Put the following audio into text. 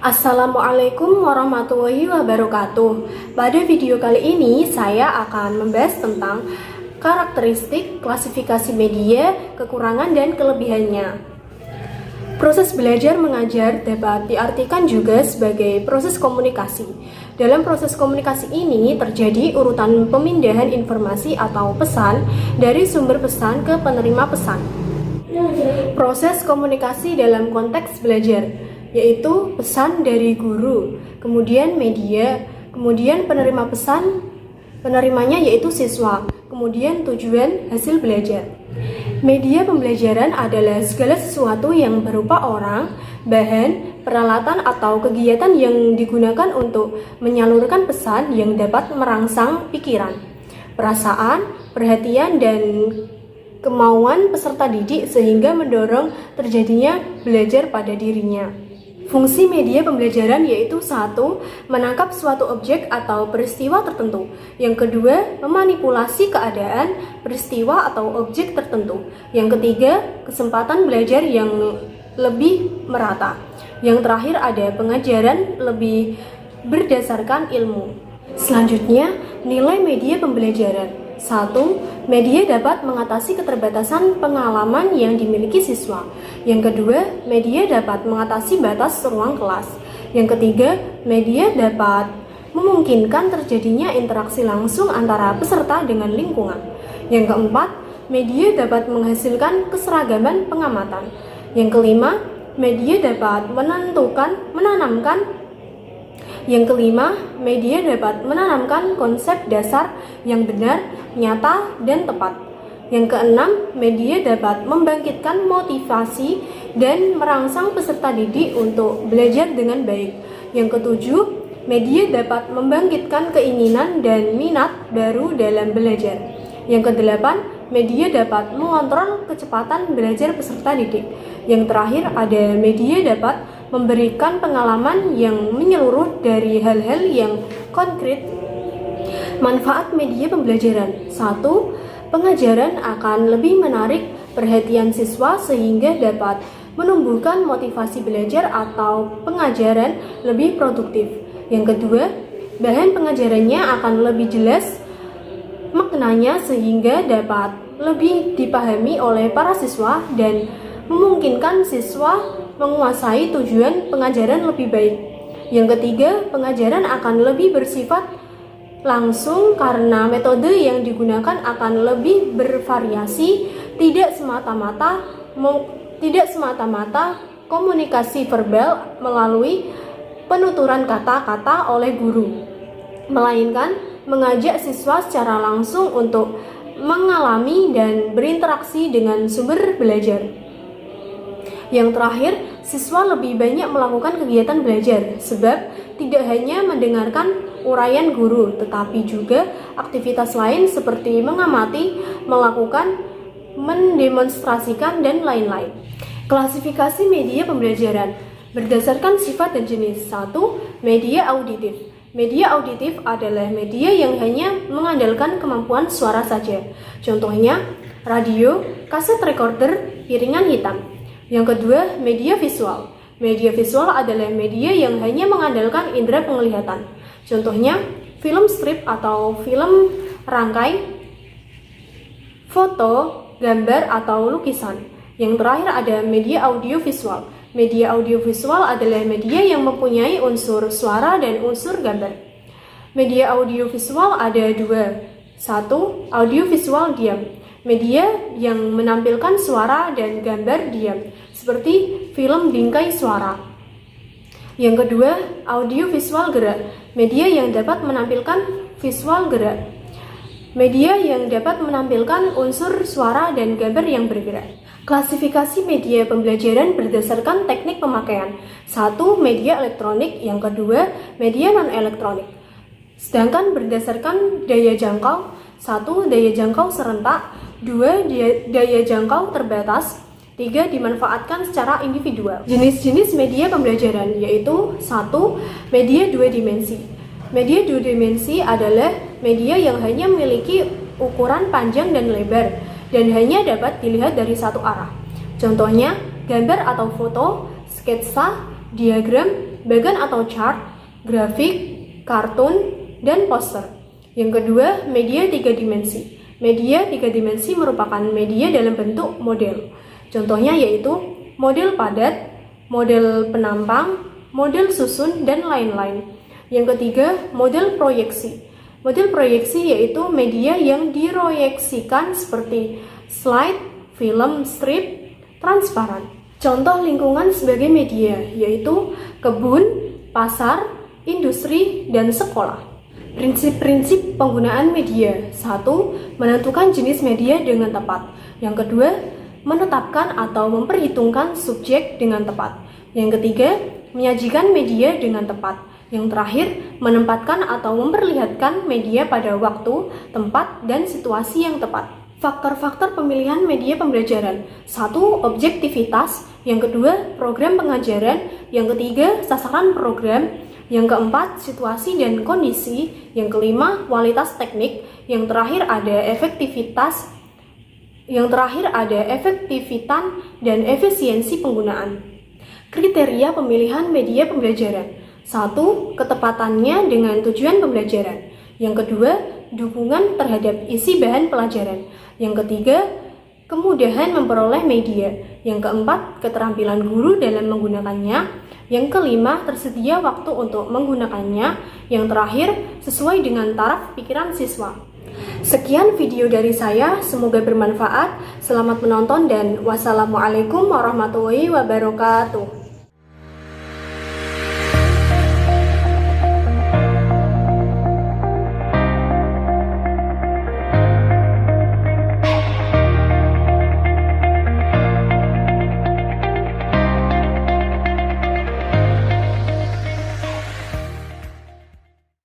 Assalamualaikum warahmatullahi wabarakatuh. Pada video kali ini saya akan membahas tentang karakteristik klasifikasi media, kekurangan dan kelebihannya. Proses belajar mengajar dapat diartikan juga sebagai proses komunikasi. Dalam proses komunikasi ini terjadi urutan pemindahan informasi atau pesan dari sumber pesan ke penerima pesan. Proses komunikasi dalam konteks belajar, yaitu pesan dari guru, kemudian media, kemudian penerima pesan, penerimanya yaitu siswa, kemudian tujuan hasil belajar. Media pembelajaran adalah segala sesuatu yang berupa orang, bahan, peralatan atau kegiatan yang digunakan untuk menyalurkan pesan yang dapat merangsang pikiran, perasaan, perhatian, dan kemauan peserta didik sehingga mendorong terjadinya belajar pada dirinya. Fungsi media pembelajaran yaitu 1. Menangkap suatu objek atau peristiwa tertentu. Yang kedua, memanipulasi keadaan, peristiwa atau objek tertentu. Yang ketiga, kesempatan belajar yang lebih merata. Yang terakhir ada pengajaran lebih berdasarkan ilmu. Selanjutnya, nilai media pembelajaran. 1. Media dapat mengatasi keterbatasan pengalaman yang dimiliki siswa. Yang kedua, media dapat mengatasi batas ruang kelas. Yang ketiga, media dapat memungkinkan terjadinya interaksi langsung antara peserta dengan lingkungan. Yang keempat, media dapat menghasilkan keseragaman pengamatan. Yang kelima, media dapat menanamkan konsep dasar yang benar, nyata, dan tepat. Yang keenam, media dapat membangkitkan motivasi dan merangsang peserta didik untuk belajar dengan baik. Yang ketujuh, media dapat membangkitkan keinginan dan minat baru dalam belajar. Yang kedelapan, media dapat mengontrol kecepatan belajar peserta didik. Yang terakhir ada media dapat memberikan pengalaman yang menyeluruh dari hal-hal yang konkret. Manfaat media pembelajaran. 1. Pengajaran akan lebih menarik perhatian siswa sehingga dapat menumbuhkan motivasi belajar atau pengajaran lebih produktif. Yang kedua, bahan pengajarannya akan lebih jelas maknanya sehingga dapat lebih dipahami oleh para siswa dan memungkinkan siswa menguasai tujuan pengajaran lebih baik. Yang ketiga, pengajaran akan lebih bersifat langsung karena metode yang digunakan akan lebih bervariasi, tidak semata-mata komunikasi verbal melalui penuturan kata-kata oleh guru, melainkan mengajak siswa secara langsung untuk mengalami dan berinteraksi dengan sumber belajar. Yang terakhir, siswa lebih banyak melakukan kegiatan belajar, sebab tidak hanya mendengarkan uraian guru, tetapi juga aktivitas lain seperti mengamati, melakukan, mendemonstrasikan, dan lain-lain. Klasifikasi media pembelajaran berdasarkan sifat dan jenis. 1. Media auditif. Media auditif adalah media yang hanya mengandalkan kemampuan suara saja. Contohnya, radio, kaset recorder, piringan hitam. Yang kedua, media visual. Media visual adalah media yang hanya mengandalkan indera penglihatan. Contohnya, film strip atau film rangkai, foto, gambar, atau lukisan. Yang terakhir ada media audiovisual. Media audiovisual adalah media yang mempunyai unsur suara dan unsur gambar. Media audiovisual ada dua. 1. Audiovisual diam. Media yang menampilkan suara dan gambar diam, seperti film bingkai suara. Yang kedua, audiovisual gerak. Media yang dapat menampilkan visual gerak. Media yang dapat menampilkan unsur suara dan gambar yang bergerak. Klasifikasi media pembelajaran berdasarkan teknik pemakaian. 1. Media elektronik. Yang kedua, media non-elektronik. Sedangkan berdasarkan daya jangkau. 1. Daya jangkau serentak. 2. Daya jangkau terbatas. 3. Dimanfaatkan secara individual. Jenis-jenis media pembelajaran yaitu 1. Media dua dimensi. Media dua dimensi adalah media yang hanya memiliki ukuran panjang dan lebar dan hanya dapat dilihat dari satu arah. Contohnya, gambar atau foto, sketsa, diagram, bagan atau chart, grafik, kartun, dan poster. Yang kedua, media 3 dimensi. Media 3 dimensi merupakan media dalam bentuk model. Contohnya yaitu model padat, model penampang, model susun, dan lain-lain. Yang ketiga, model proyeksi. Model proyeksi yaitu media yang diproyeksikan seperti slide, film, strip, transparan. Contoh lingkungan sebagai media yaitu kebun, pasar, industri, dan sekolah. Prinsip-prinsip penggunaan media. 1. Menentukan jenis media dengan tepat. Yang kedua, menetapkan atau memperhitungkan subjek dengan tepat. Yang ketiga, menyajikan media dengan tepat. Yang terakhir, menempatkan atau memperlihatkan media pada waktu, tempat, dan situasi yang tepat. Faktor-faktor pemilihan media pembelajaran. 1. Objektivitas. Yang kedua, program pengajaran. Yang ketiga, sasaran program. Yang keempat, situasi dan kondisi. Yang kelima, kualitas teknik. Yang terakhir ada efektivitas. Yang terakhir ada efektivitas dan efisiensi penggunaan. Kriteria pemilihan media pembelajaran. 1. Ketepatannya dengan tujuan pembelajaran. Yang kedua, dukungan terhadap isi bahan pelajaran. Yang ketiga, kemudahan memperoleh media. Yang keempat, keterampilan guru dalam menggunakannya. Yang kelima, tersedia waktu untuk menggunakannya. Yang terakhir, sesuai dengan taraf pikiran siswa. Sekian video dari saya, semoga bermanfaat. Selamat menonton dan wassalamualaikum warahmatullahi wabarakatuh.